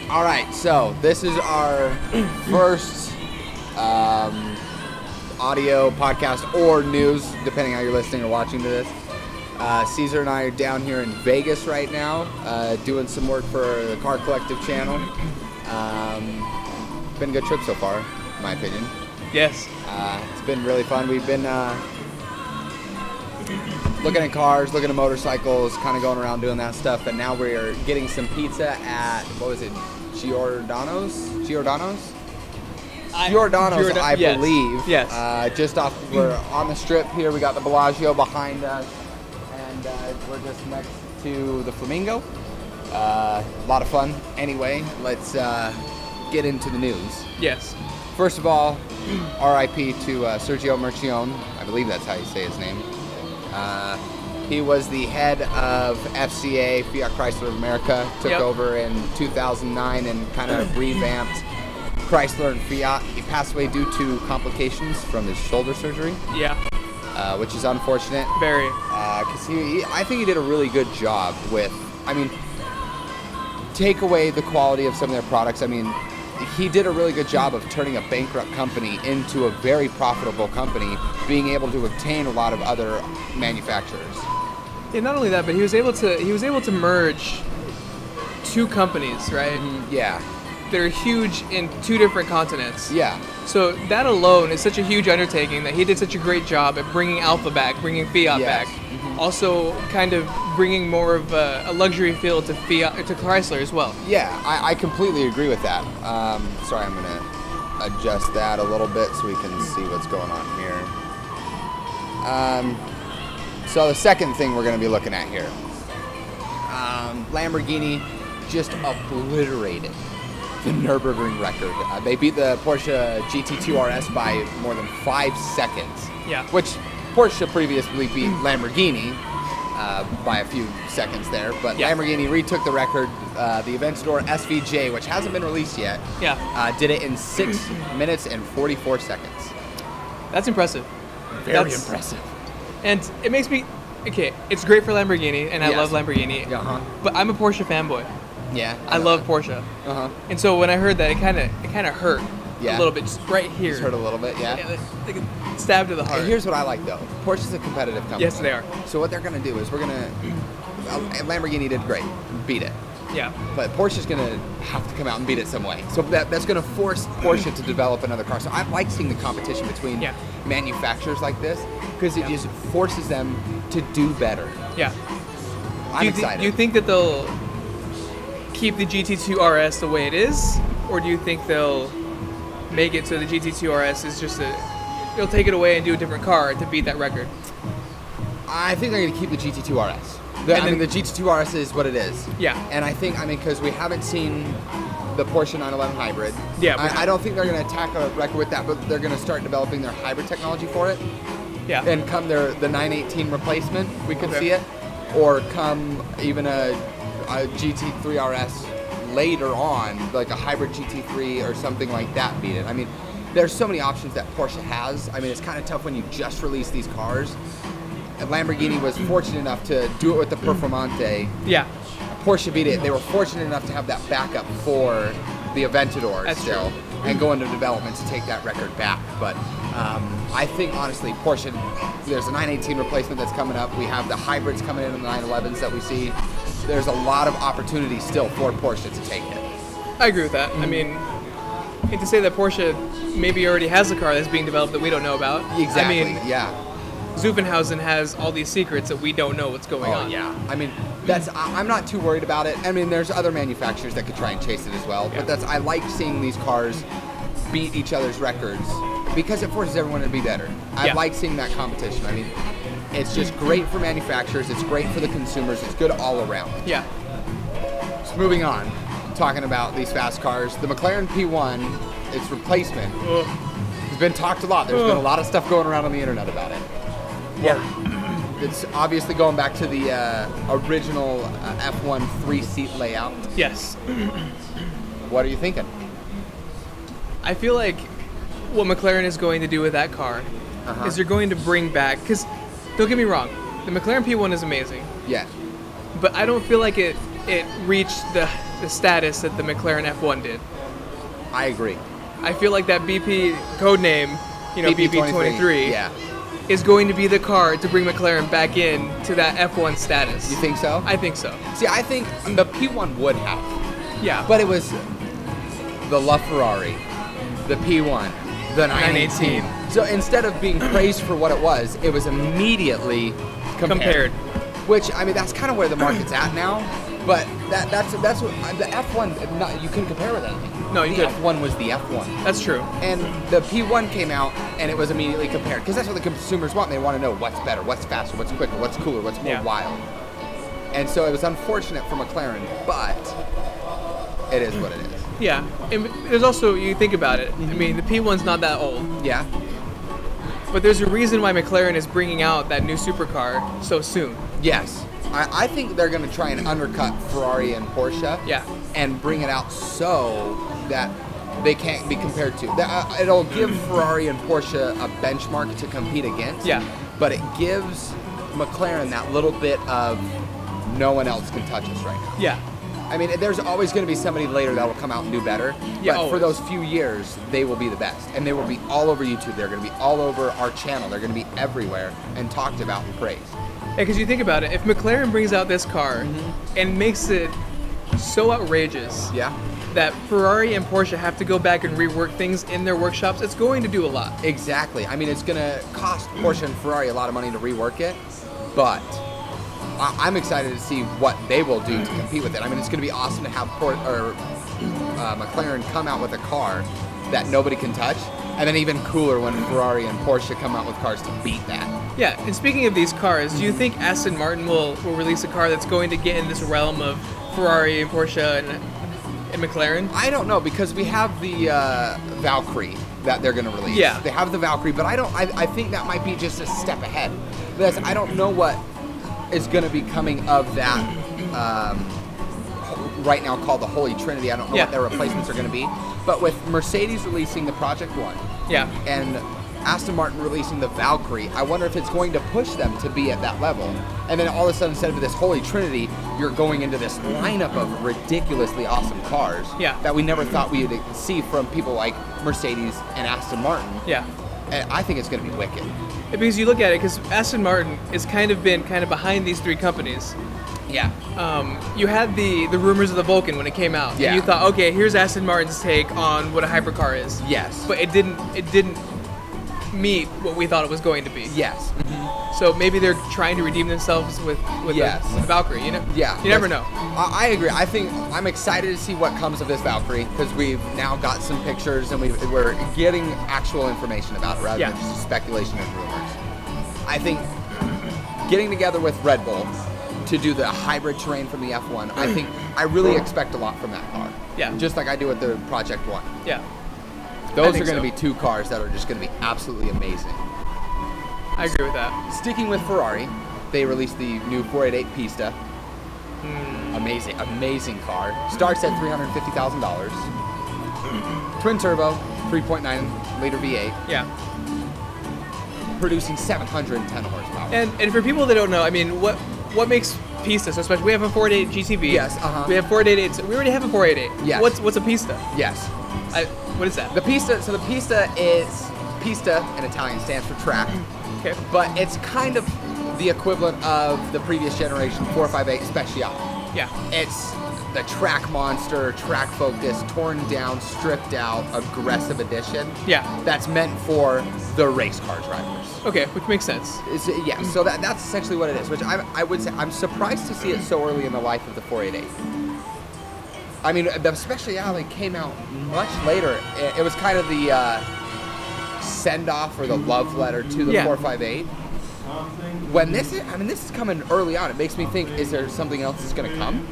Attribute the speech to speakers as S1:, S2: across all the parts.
S1: All right, so this is our first audio podcast or news, depending how you're listening or watching to this. Caesar and I are down here in Vegas right now, doing some work for the Car Collective channel. Been a good trip so far, in my opinion.
S2: Yes.
S1: It's been really fun. We've been looking at cars, looking at motorcycles, kind of going around doing that stuff. And now we're getting some pizza at, what was it, Giordano's, I believe.
S2: Yes.
S1: Just off, we're on the strip here. We got the Bellagio behind us, and we're just next to the Flamingo. A lot of fun. Anyway, let's get into the news.
S2: Yes.
S1: First of all, R.I.P. to Sergio Mercione. I believe that's how you say his name. He was the head of FCA, Fiat Chrysler of America, took over in 2009 and kind of revamped Chrysler and Fiat. He passed away due to complications from his shoulder surgery.
S2: Yeah.
S1: Which is unfortunate.
S2: Very.
S1: Because I think he did a really good job with, take away the quality of some of their products. He did a really good job of turning a bankrupt company into a very profitable company, being able to obtain a lot of other manufacturers.
S2: Yeah, not only that, but he was able to merge two companies, right?
S1: Mm-hmm. Yeah.
S2: That are huge in two different continents.
S1: Yeah.
S2: So that alone is such a huge undertaking that he did such a great job at bringing Alfa back, bringing Fiat back. Mm-hmm. Also kind of bringing more of a luxury feel to Chrysler as well.
S1: Yeah, I completely agree with that. Sorry, I'm going to adjust that a little bit so we can see what's going on here. So the second thing we're going to be looking at here. Lamborghini just obliterated the Nurburgring Record. They beat the Porsche GT2 RS by more than 5 seconds.
S2: Yeah.
S1: Which Porsche previously beat Lamborghini by a few seconds there, but Lamborghini retook the record. The Aventador SVJ, which hasn't been released yet, did it in 6 minutes and 44 seconds.
S2: That's impressive.
S1: Very impressive.
S2: And it makes me, it's great for Lamborghini, and I love Lamborghini, but I'm a Porsche fanboy.
S1: Yeah.
S2: I love Porsche. And so when I heard that, it kind of hurt a little bit, just right here.
S1: Just hurt a little bit,
S2: like a stab to the heart.
S1: And here's what I like, though. Porsche's a competitive company.
S2: Yes, they are.
S1: So what they're going to do is Lamborghini did great, beat it.
S2: Yeah.
S1: But Porsche's going to have to come out and beat it some way. So that's going to force Porsche to develop another car. So I like seeing the competition between manufacturers like this, because it just forces them to do better.
S2: Yeah.
S1: I'm excited.
S2: Do you think that they'll keep the GT2 RS the way it is, or do you think they'll make it so the GT2 RS is just they'll take it away and do a different car to beat that record?
S1: I think they're going to keep the GT2 RS. The GT2 RS is what it is.
S2: Yeah.
S1: And I think, because we haven't seen the Porsche 911 hybrid.
S2: Yeah.
S1: I don't think they're going to attack a record with that, but they're going to start developing their hybrid technology for it.
S2: Yeah.
S1: And come the 918 replacement, we could see it. Or come even a GT3 RS later on, like a hybrid GT3 or something like that beat it. There's so many options that Porsche has. It's kind of tough when you just release these cars. And Lamborghini was fortunate enough to do it with the Performante.
S2: Yeah.
S1: Porsche beat it. They were fortunate enough to have that backup for the Aventador still, and go into development to take that record back. But I think, honestly, Porsche, there's a 918 replacement that's coming up. We have the hybrids coming in the 911s that we see. There's a lot of opportunity still for Porsche to take it.
S2: I agree with that. To say that Porsche maybe already has a car that's being developed that we don't know about.
S1: Exactly,
S2: Zuffenhausen has all these secrets that we don't know what's going on.
S1: Yeah. I'm not too worried about it. There's other manufacturers that could try and chase it as well.
S2: Yeah.
S1: But I like seeing these cars beat each other's records because it forces everyone to be better. I like seeing that competition. It's just great for manufacturers. It's great for the consumers. It's good all around.
S2: Yeah.
S1: So moving on, talking about these fast cars, the McLaren P1, its replacement, has been talked a lot. There's been a lot of stuff going around on the internet about it.
S2: Yeah.
S1: It's obviously going back to the original F1 3-seat layout.
S2: Yes.
S1: What are you thinking?
S2: I feel like what McLaren is going to do with that car is they're going to bring back, because don't get me wrong, the McLaren P1 is amazing.
S1: Yeah.
S2: But I don't feel like it reached the status that the McLaren F1 did.
S1: I agree.
S2: I feel like that BP code name, BP23,
S1: yeah.
S2: is going to be the car to bring McLaren back in to that F1 status.
S1: You think so?
S2: I think so.
S1: See, I think the P1 would have.
S2: Yeah.
S1: But it was the LaFerrari, the P1, the 918. So instead of being praised for what it was immediately compared. Which, I mean, that's kind of where the market's at now. But that's what the F1. You couldn't compare with anything.
S2: No, you couldn't.
S1: F1 was the F1.
S2: That's true.
S1: And the P1 came out, and it was immediately compared because that's what the consumers want. They want to know what's better, what's faster, what's quicker, what's cooler, what's more wild. And so it was unfortunate for McLaren, but it is what it is.
S2: Yeah, and there's also, you think about it. I mean, the P1's not that old.
S1: Yeah.
S2: But there's a reason why McLaren is bringing out that new supercar so soon.
S1: Yes. I think they're going to try and undercut Ferrari and Porsche.
S2: Yeah.
S1: And bring it out so that they can't be compared to. It'll give Ferrari and Porsche a benchmark to compete against.
S2: Yeah.
S1: But it gives McLaren that little bit of no one else can touch us right now.
S2: Yeah.
S1: I mean, there's always going to be somebody later that will come out and do better.
S2: Yeah,
S1: but
S2: always.
S1: for those few years, they will be the best. And they will be all over YouTube. They're going to be all over our channel. They're going to be everywhere and talked about and praised.
S2: Yeah, because you think about it, if McLaren brings out this car and makes it so outrageous that Ferrari and Porsche have to go back and rework things in their workshops, it's going to do a lot.
S1: Exactly. I mean, it's going to cost Porsche and Ferrari a lot of money to rework it, but I'm excited to see what they will do to compete with it. I mean, it's going to be awesome to have McLaren come out with a car that nobody can touch, and then even cooler when Ferrari and Porsche come out with cars to beat that.
S2: Yeah, and speaking of these cars, do you think Aston Martin will release a car that's going to get in this realm of Ferrari and Porsche and McLaren?
S1: I don't know, because we have the Valkyrie that they're going to release.
S2: Yeah.
S1: They have the Valkyrie, but I think that might be just a step ahead. Because I don't know what is going to be coming of that right now called the Holy Trinity. I don't know what their replacements are going to be. But with Mercedes releasing the Project One and Aston Martin releasing the Valkyrie, I wonder if it's going to push them to be at that level. And then all of a sudden, instead of this Holy Trinity, you're going into this lineup of ridiculously awesome cars that we never thought we would see from people like Mercedes and Aston Martin.
S2: Yeah.
S1: And I think it's going to be wicked.
S2: Because you look at it, because Aston Martin has kind of been behind these three companies.
S1: Yeah.
S2: You had the rumors of the Vulcan when it came out.
S1: Yeah.
S2: And you thought, okay, here's Aston Martin's take on what a hypercar is.
S1: Yes.
S2: But it didn't meet what we thought it was going to be.
S1: Yes.
S2: So maybe they're trying to redeem themselves with the Valkyrie, you know?
S1: Yeah.
S2: You never know.
S1: I agree. I think I'm excited to see what comes of this Valkyrie, because we've now got some pictures and we're getting actual information about it rather than just speculation and rumors. I think getting together with Red Bull to do the hybrid terrain from the F1, I really expect a lot from that car.
S2: Yeah.
S1: Just like I do with the Project One.
S2: Yeah.
S1: Those are going to be two cars that are just going to be absolutely amazing.
S2: I agree with that.
S1: Sticking with Ferrari, they released the new 488 Pista. Amazing car. Starts at $350,000. Twin turbo, 3.9 liter V8.
S2: Yeah.
S1: Producing 710 horsepower.
S2: And for people that don't know, I mean, what makes Pista so special? We have a 488 GTB.
S1: Yes.
S2: We have 488. We already have a 488.
S1: Yes.
S2: What's a Pista?
S1: Yes.
S2: What is that?
S1: The Pista. So the Pista is Pista in Italian, stands for track.
S2: Okay.
S1: But it's kind of the equivalent of the previous generation 458 Speciale.
S2: Yeah.
S1: It's the track monster, track focused, torn down, stripped out, aggressive edition.
S2: Yeah.
S1: That's meant for the race car drivers.
S2: Okay, which makes sense.
S1: So that's essentially what it is, which I would say I'm surprised to see it so early in the life of the 488. I mean, the Speciale came out much later. It was kind of the send-off or the love letter to the 458. When this is coming early on, it makes me think, is there something else that's going to come?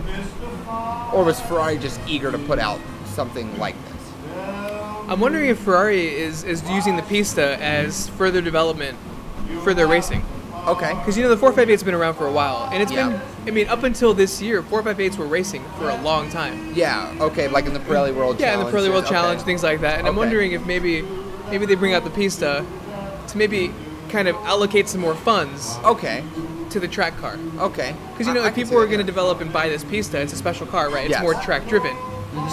S1: Or was Ferrari just eager to put out something like this?
S2: I'm wondering if Ferrari is using the Pista as further development for their racing.
S1: Okay.
S2: Because, the 458's been around for a while. And it's been, up until this year, 458s were racing for a long time.
S1: Yeah, okay, like in the Pirelli World Challenge.
S2: Yeah, in the Pirelli World Challenge, things like that. And I'm wondering if maybe they bring out the Pista to maybe kind of allocate some more funds to the track car.
S1: Okay.
S2: Because, if people are going to develop and buy this Pista, it's a special car, right? It's
S1: Yes.
S2: more track driven.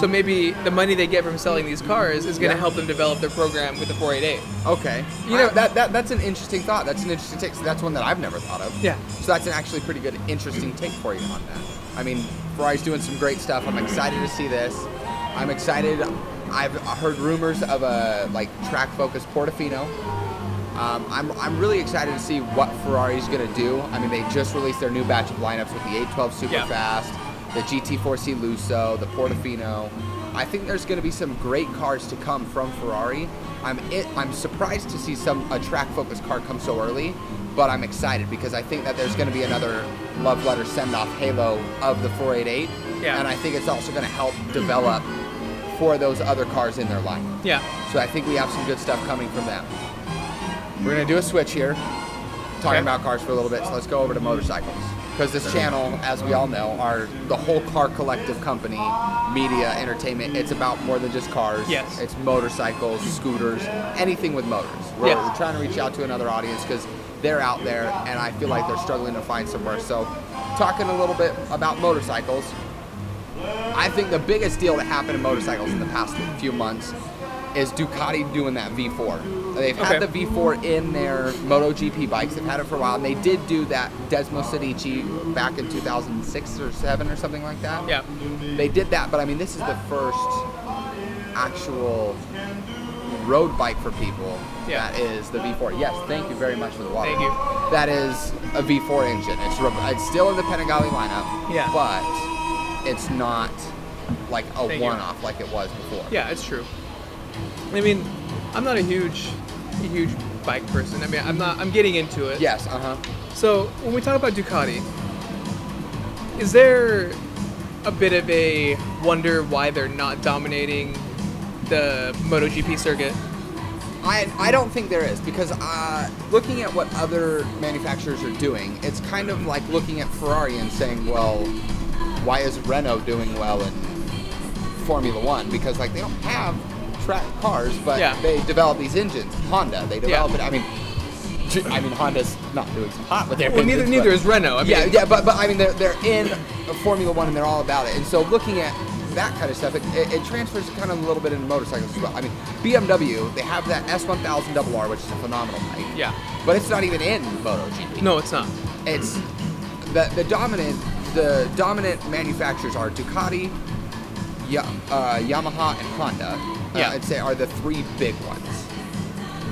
S2: So maybe the money they get from selling these cars is going to help them develop their program with the 488.
S1: Okay. That's an interesting thought. That's an interesting take. So that's one that I've never thought of.
S2: Yeah.
S1: So that's an actually pretty good, interesting take for you on that. I mean, Ferrari's doing some great stuff. I'm excited to see this. I'm excited. I've heard rumors of a track-focused Portofino. I'm really excited to see what Ferrari's going to do. I mean, they just released their new batch of lineups with the 812 Superfast, the GT4C Lusso, the Portofino. I think there's going to be some great cars to come from Ferrari. I'm surprised to see a track-focused car come so early, but I'm excited because I think that there's going to be another love letter send-off halo of the 488, and I think it's also going to help develop for those other cars in their lineup.
S2: Yeah.
S1: So I think we have some good stuff coming from them. We're going to do a switch here, talking about cars for a little bit, so let's go over to motorcycles. Because this channel, as we all know, are the whole car collective company, media, entertainment. It's about more than just cars.
S2: Yes.
S1: It's motorcycles, scooters, anything with motors. We're trying to reach out to another audience because they're out there, and I feel like they're struggling to find somewhere. So talking a little bit about motorcycles, I think the biggest deal that happened in motorcycles in the past few months is Ducati doing that V4. They've had the V4 in their MotoGP bikes. They've had it for a while, and they did do that Desmo Sedici back in 2006 or 7 or something like that.
S2: Yeah.
S1: They did that, but I mean, this is the first actual road bike for people. That is the V4. Yes, thank you very much for the water.
S2: Thank you.
S1: That is a V4 engine. It's still in the Panigale lineup, but it's not like a one-off like it was before.
S2: Yeah, it's true. I mean, I'm not a huge bike person. I mean, I'm getting into it.
S1: Yes,
S2: So when we talk about Ducati, is there a bit of a wonder why they're not dominating the MotoGP circuit?
S1: I don't think there is, because looking at what other manufacturers are doing, it's kind of like looking at Ferrari and saying, well, why is Renault doing well in Formula One? Because they don't have track cars, but they develop these engines. Honda, they develop it. I mean, Honda's not doing so hot with their engines.
S2: Neither is Renault. I mean,
S1: but I mean, they're in Formula One and they're all about it. And so looking at that kind of stuff, it transfers kind of a little bit into motorcycles as well. I mean, BMW, they have that S1000RR, which is a phenomenal bike. Yeah. But it's not even in MotoGP.
S2: No, it's not.
S1: It's the dominant manufacturers are Ducati, Yamaha, and Honda. I'd say are the three big ones.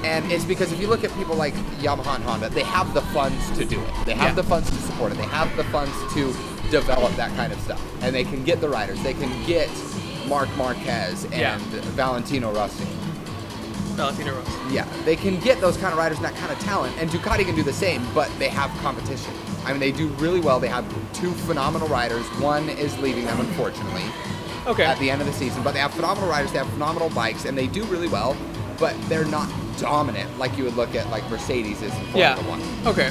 S1: And it's because if you look at people like Yamaha and Honda, they have the funds to do it. They have the funds to support it. They have the funds to develop that kind of stuff. And they can get the riders. They can get Marc Marquez and Valentino Rossi. Yeah, they can get those kind of riders and that kind of talent. And Ducati can do the same, but they have competition. I mean, they do really well. They have two phenomenal riders. One is leaving them, unfortunately, at the end of the season. But they have phenomenal riders. They have phenomenal bikes, and they do really well. But they're not dominant like you would look at like Mercedes is in Formula One.
S2: Okay.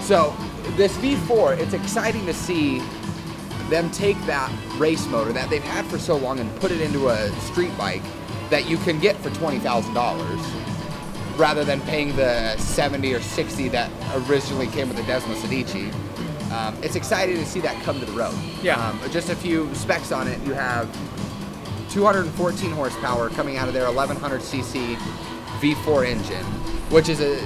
S1: So this V4, it's exciting to see them take that race motor that they've had for so long and put it into a street bike that you can get for $20,000 rather than paying the $70 or $60 that originally came with the Desmo Sedici. It's exciting to see that come to the road. Just a few specs on it. You have 214 horsepower coming out of their 1100cc V4 engine, which is a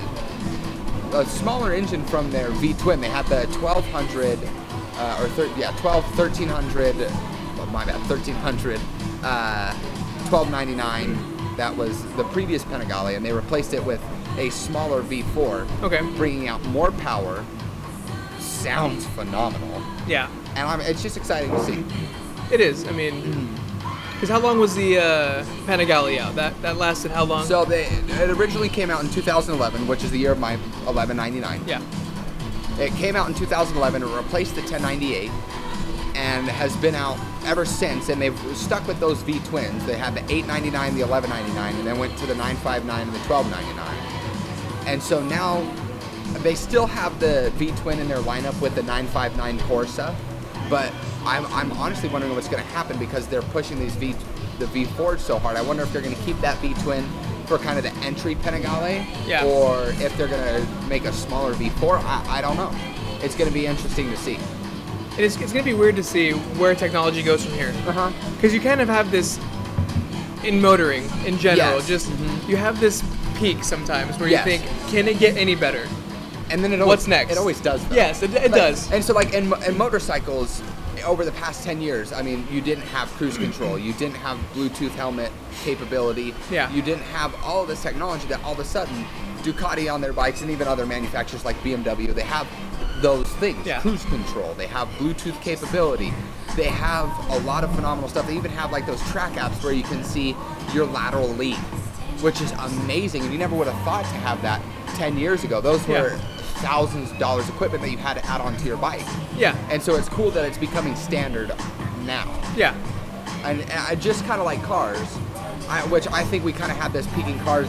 S1: smaller engine from their V-twin. They had the 1300, 1299. That was the previous Panigale, and they replaced it with a smaller V4, bringing out more power. Sounds phenomenal. Yeah. And it's just exciting to see.
S2: It is. I mean, because how long was the Panigale out? That lasted how long?
S1: So it originally came out in 2011, which is the year of my 1199. Yeah. It came out in 2011. It replaced the 1098 and has been out ever since. And they've stuck with those V-twins. They had the 899, the 1199, and then went to the 959 and the 1299. And so now they still have the V-twin in their lineup with the 959 Corsa, but I'm honestly wondering what's going to happen because they're pushing the V4 so hard. I wonder if they're going to keep that V-twin for kind of the entry Panigale, or if they're going to make a smaller V4. I don't know. it's going to be interesting to see.
S2: It's going to be weird to see where technology goes from here. Because you kind of have this, in motoring in general, you have this peak sometimes where you think, can it get any better?
S1: And then
S2: what's next?
S1: It always does, though.
S2: Yes, it does.
S1: And so, like, in motorcycles, over the past 10 years, I mean, you didn't have cruise control. You didn't have Bluetooth helmet capability.
S2: Yeah.
S1: You didn't have all of this technology that all of a sudden, Ducati on their bikes and even other manufacturers like BMW, they have those things.
S2: Yeah.
S1: Cruise control. They have Bluetooth capability. They have a lot of phenomenal stuff. They even have, like, those track apps where you can see your lateral lead, which is amazing. And you never would have thought to have that 10 years ago. Those were thousands of dollars equipment that you had to add onto your bike.
S2: Yeah.
S1: And so it's cool that it's becoming standard now.
S2: Yeah.
S1: And I just kind of like cars, which I think we kind of had this peak in cars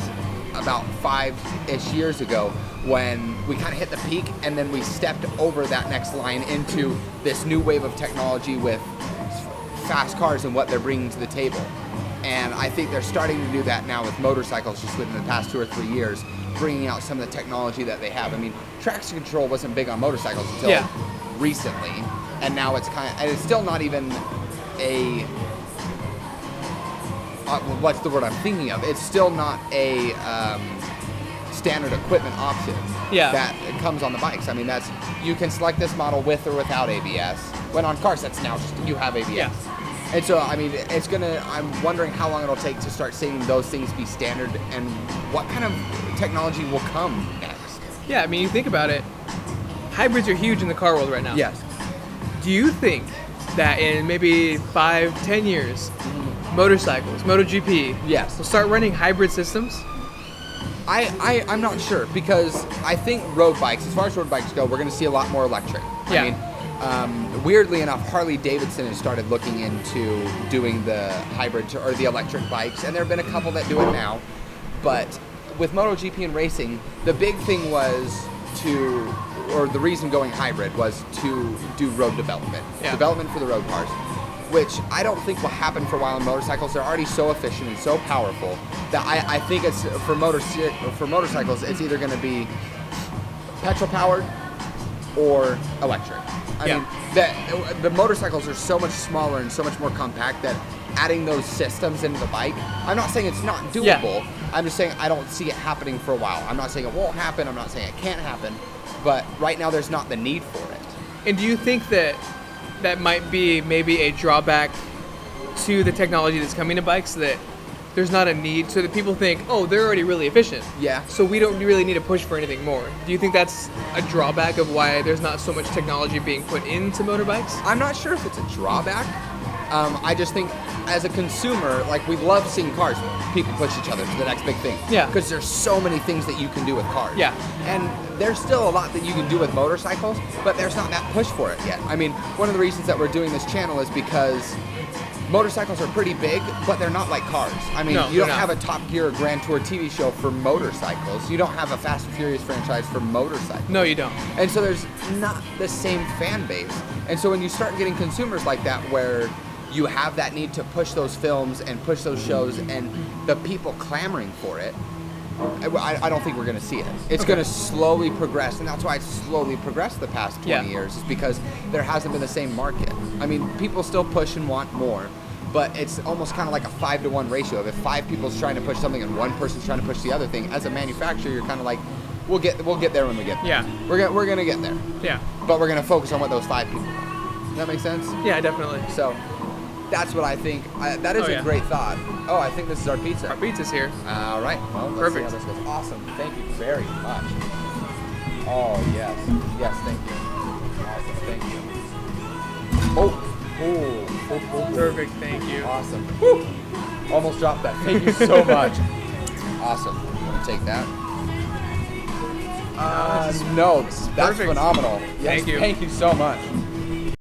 S1: about 5-ish years ago when we kind of hit the peak and then we stepped over that next line into this new wave of technology with fast cars and what they're bringing to the table. And I think they're starting to do that now with motorcycles just within the past 2 or 3 years, bringing out some of the technology that they have. I mean, traction control wasn't big on motorcycles until recently, and now it's and it's still not even a, what's the word I'm thinking of? It's still not a standard equipment option that comes on the bikes. I mean, you can select this model with or without ABS. When on cars, that's now just, you have ABS.
S2: Yeah.
S1: And so, I mean, I'm wondering how long it'll take to start seeing those things be standard and what kind of technology will come next.
S2: Yeah, I mean, you think about it, hybrids are huge in the car world right now.
S1: Yes.
S2: Do you think that in maybe 5-10 years, motorcycles, MotoGP, will start running hybrid systems?
S1: I'm not sure, because I think road bikes, as far as road bikes go, we're going to see a lot more electric.
S2: Yeah.
S1: I mean, weirdly enough, Harley Davidson has started looking into doing the hybrid or the electric bikes, and there have been a couple that do it now. But with MotoGP and racing, the big thing was the reason going hybrid was to do road development for the road cars, which I don't think will happen for a while in motorcycles. They're already so efficient and so powerful that I think it's for motorcycles, it's either going to be petrol powered or electric. I mean, the motorcycles are so much smaller and so much more compact that adding those systems into the bike, I'm not saying it's not doable. I'm just saying I don't see it happening for a while. I'm not saying it won't happen. I'm not saying it can't happen. But right now, there's not the need for it.
S2: And do you think that might be maybe a drawback to the technology that's coming to bikes, that there's not a need, so that people think, oh, they're already really efficient.
S1: Yeah.
S2: So we don't really need to push for anything more. Do you think that's a drawback of why there's not so much technology being put into motorbikes?
S1: I'm not sure if it's a drawback. I just think as a consumer, like, we love seeing cars, people push each other to the next big thing.
S2: Yeah.
S1: Because there's so many things that you can do with cars.
S2: Yeah.
S1: And there's still a lot that you can do with motorcycles, but there's not that push for it yet. I mean, one of the reasons that we're doing this channel is because motorcycles are pretty big, but they're not like cars. I mean, you don't have a Top Gear or Grand Tour TV show for motorcycles. You don't have a Fast and Furious franchise for motorcycles.
S2: No, you don't.
S1: And so there's not the same fan base. And so when you start getting consumers like that, where you have that need to push those films and push those shows and the people clamoring for it, I don't think we're going to see it. It's going to slowly progress, and that's why it's slowly progressed the past 20 years, is because there hasn't been the same market. I mean, people still push and want more, but it's almost kind of like a 5-to-1 ratio. If 5 people's trying to push something and 1 person's trying to push the other thing, as a manufacturer, you're kind of like, we'll get there when we get there.
S2: Yeah.
S1: We're gonna get there.
S2: Yeah.
S1: But we're gonna focus on what those 5 people want. Does that make sense?
S2: Yeah, definitely.
S1: So that's what I think. That is a great thought. Oh, I think this is our pizza.
S2: Our pizza's here.
S1: All right. Well, let's see how this goes. Awesome. Thank you very much. Oh, yes. Yes, thank you. Awesome. Thank you. Oh.
S2: Perfect. Thank you.
S1: Awesome. Woo. Almost dropped that. Thank you so much. Awesome. I'm going to take that. No, that's
S2: perfect.
S1: phenomenal. Yes,
S2: Thank you.
S1: Thank you so much.